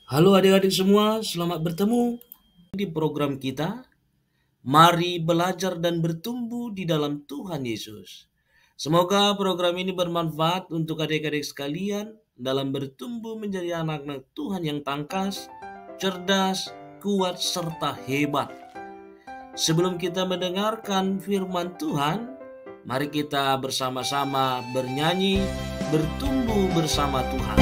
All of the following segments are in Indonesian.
Halo adik-adik semua, selamat bertemu di program kita. Mari belajar dan bertumbuh di dalam Tuhan Yesus. Semoga program ini bermanfaat untuk adik-adik sekalian dalam bertumbuh menjadi anak-anak Tuhan yang tangkas, cerdas, kuat, serta hebat. Sebelum kita mendengarkan firman Tuhan, mari kita bersama-sama bernyanyi, bertumbuh bersama Tuhan.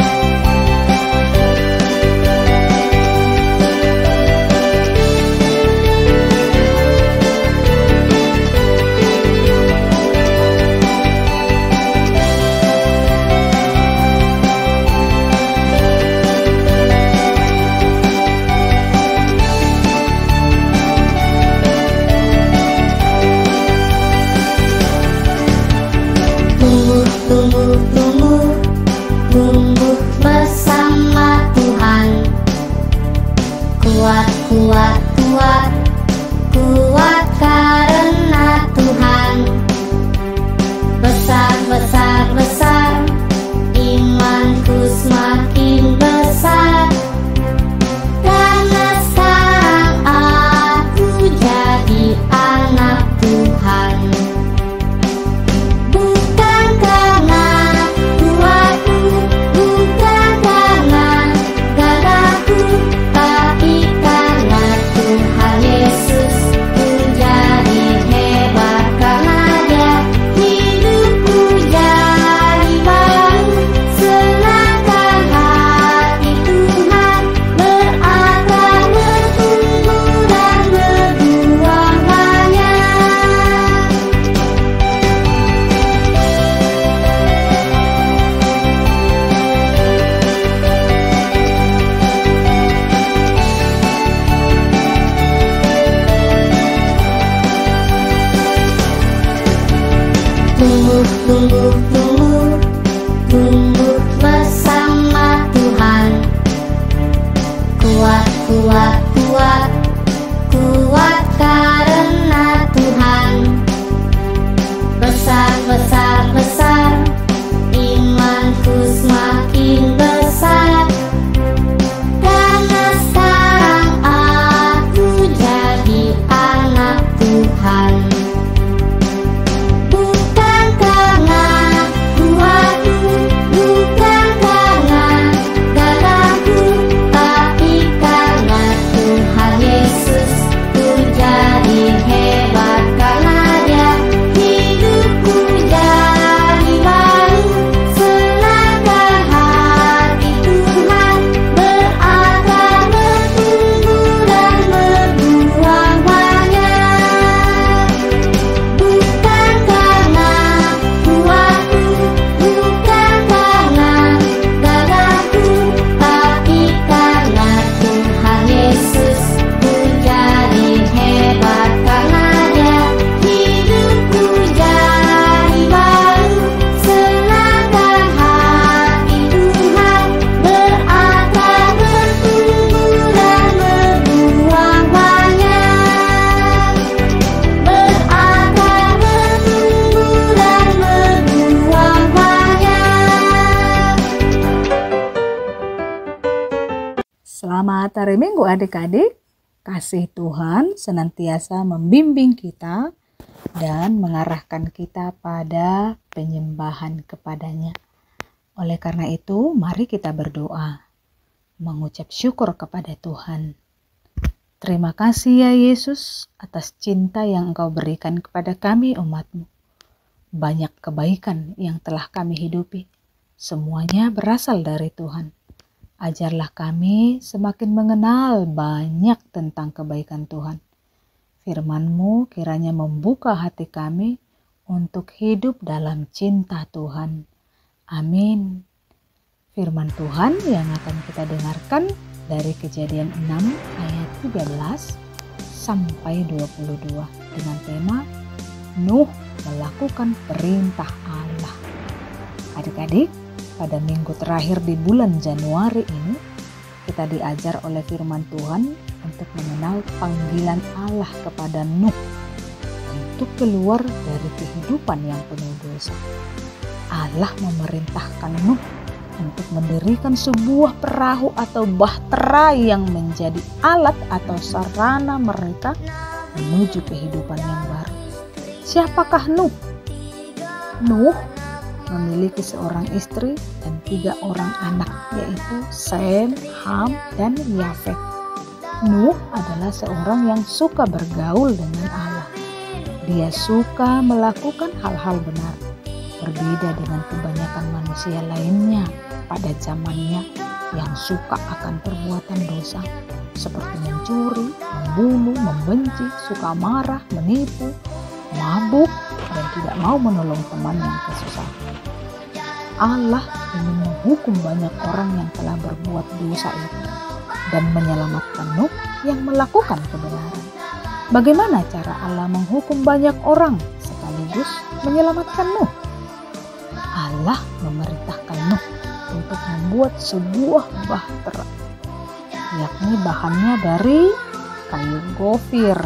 Tumbuh bersama Tuhan. Kuat, kuat, kuat, kuat karena Tuhan. Besar, besar, besar, imanku semakin besar. Karena sekarang aku jadi anak Tuhan. Tumbuh bersama Tuhan. Kuat, kuat, kuat, kuat karena Tuhan. Besar, besar, besar, imanku semakin besar. Karena sekarang aku jadi anak Tuhan. Selamat hari Minggu adik-adik. Kasih Tuhan senantiasa membimbing kita dan mengarahkan kita pada penyembahan kepadanya. Oleh karena itu, mari kita berdoa, mengucap syukur kepada Tuhan. Terima kasih ya Yesus atas cinta yang Engkau berikan kepada kami umat-Mu. Banyak kebaikan yang telah kami hidupi, semuanya berasal dari Tuhan. Ajarlah kami semakin mengenal banyak tentang kebaikan Tuhan. Firman-Mu kiranya membuka hati kami untuk hidup dalam cinta Tuhan. Amin. Firman Tuhan yang akan kita dengarkan dari Kejadian 6 ayat 13 sampai 22 dengan tema Nuh melakukan perintah Allah. Adik-adik, pada minggu terakhir di bulan Januari ini, kita diajar oleh firman Tuhan untuk mengenal panggilan Allah kepada Nuh untuk keluar dari kehidupan yang penuh dosa. Allah memerintahkan Nuh untuk mendirikan sebuah perahu atau bahtera yang menjadi alat atau sarana mereka menuju kehidupan yang baru. Siapakah Nuh? Nuh memiliki seorang istri dan 3 orang anak, yaitu Sem, Ham, dan Yafet. Nuh adalah seorang yang suka bergaul dengan Allah. Dia suka melakukan hal-hal benar, berbeda dengan kebanyakan manusia lainnya pada zamannya yang suka akan perbuatan dosa, seperti mencuri, membunuh, membenci, suka marah, menipu, mabuk, dan tidak mau menolong teman yang kesusahan. Allah ingin menghukum banyak orang yang telah berbuat dosa itu dan menyelamatkan Nuh yang melakukan kebenaran. Bagaimana cara Allah menghukum banyak orang sekaligus menyelamatkan Nuh? Allah memerintahkan Nuh untuk membuat sebuah bahtera, yakni bahannya dari kayu gofir,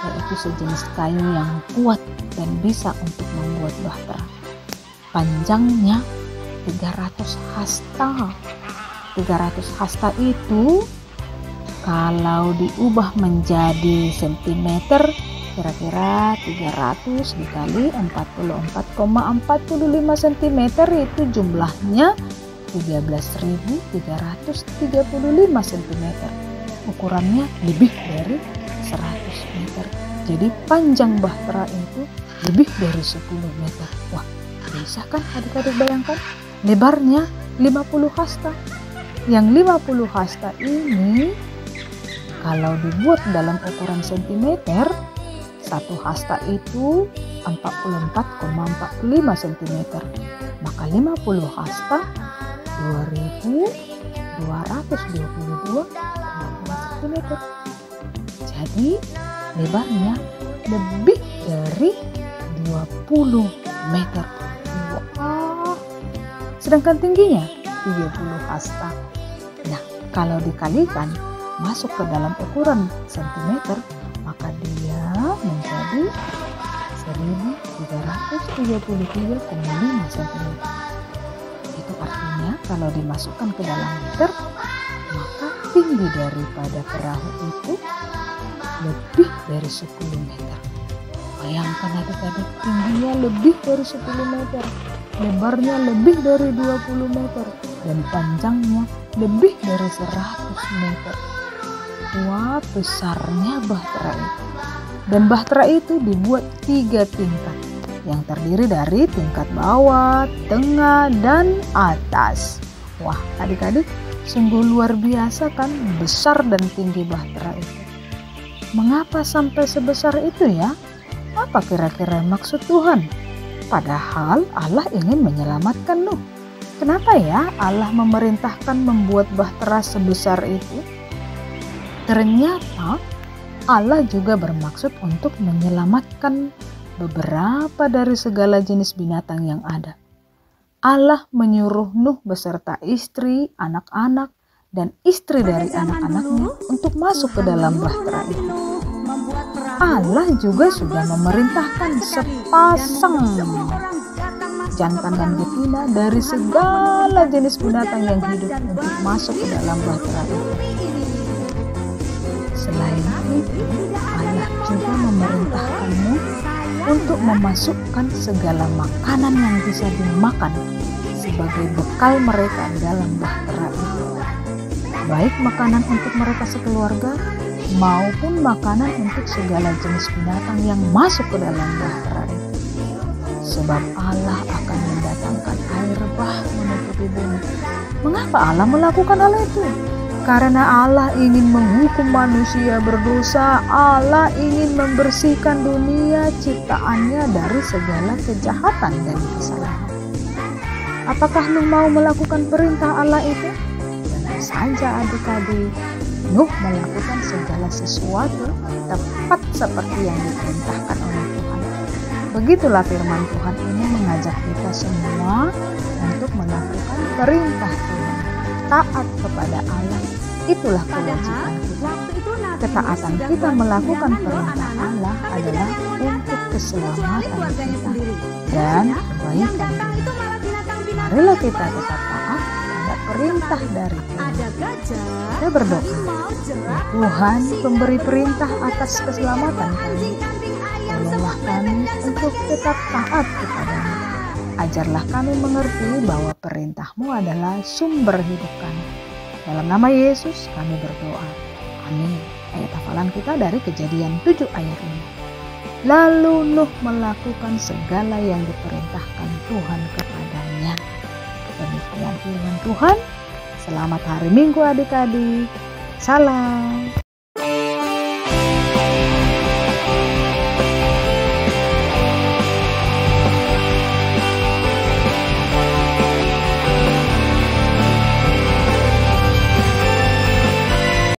yaitu sejenis kayu yang kuat dan bisa untuk membuat bahtera. Panjangnya 300 hasta. 300 hasta itu kalau diubah menjadi sentimeter, kira-kira 300 dikali 44,45 cm itu jumlahnya 13.335 cm. Ukurannya lebih dari 100 meter. Jadi panjang bahtera itu lebih dari 10 meter. Wah, bisa kan adik-adik bayangkan? Lebarnya 50 hasta. Yang 50 hasta ini kalau dibuat dalam ukuran sentimeter, 1 hasta itu 44,45 cm. Maka 50 hasta 2.222 cm. Jadi lebarnya lebih dari 20 meter. Wah. Sedangkan tingginya 30 hasta. Nah, kalau dikalikan masuk ke dalam ukuran sentimeter, maka dia menjadi 1.333,5 cm. Itu artinya kalau dimasukkan ke dalam meter, maka tinggi daripada perahu itu lebih dari 10 meter. Bayangkan adik-adik, tingginya lebih dari 10 meter, lebarnya lebih dari 20 meter, dan panjangnya lebih dari 100 meter. Wah, besarnya bahtera itu. Dan bahtera itu dibuat 3 tingkat yang terdiri dari tingkat bawah, tengah, dan atas. Wah, adik-adik, sungguh luar biasa kan besar dan tinggi bahtera itu. Mengapa sampai sebesar itu ya? Apa kira-kira maksud Tuhan? Padahal Allah ingin menyelamatkan Nuh. Kenapa ya Allah memerintahkan membuat bahtera sebesar itu? Ternyata Allah juga bermaksud untuk menyelamatkan beberapa dari segala jenis binatang yang ada. Allah menyuruh Nuh beserta istri, anak-anak, dan istri dari anak-anaknya untuk masuk ke dalam bahtera itu. Allah juga sudah memerintahkan sepasang jantan dan betina dari segala jenis binatang yang hidup untuk masuk ke dalam bahtera itu. Selain itu, Allah juga memerintahkanmu untuk memasukkan segala makanan yang bisa dimakan sebagai bekal mereka dalam bahtera itu. Baik makanan untuk mereka sekeluarga maupun makanan untuk segala jenis binatang yang masuk ke dalam bahtera itu. Sebab Allah akan mendatangkan air bah menutupi bumi. Mengapa Allah melakukan hal itu? Karena Allah ingin menghukum manusia berdosa. Allah ingin membersihkan dunia ciptaannya dari segala kejahatan dan kesalahan. Apakah Nuh mau melakukan perintah Allah itu? Tentu saja adik-adik. Nuh melakukan segala sesuatu tepat seperti yang diperintahkan oleh Tuhan. Begitulah firman Tuhan ini mengajak kita semua untuk melakukan perintah Tuhan. Taat kepada Allah, itulah kewajiban kita. Ketaatan kita melakukan perintah Allah adalah untuk keselamatan kita dan kebaikan dunia. Marilah kita tetap taat perintah dari Tuhan. Kita berdoa, ya Tuhan, pemberi perintah atas keselamatan kami, tolonglah kami untuk tetap taat kepada-Mu. Ajarlah kami mengerti bahwa perintah-Mu adalah sumber hidup kami. Dalam nama Yesus kami berdoa. Amin. Ayat hafalan kita dari Kejadian 7 ayat 5. Lalu Nuh melakukan segala yang diperintahkan Tuhan kepadanya. Demikian firman Tuhan. Selamat hari Minggu adik-adik. Salam.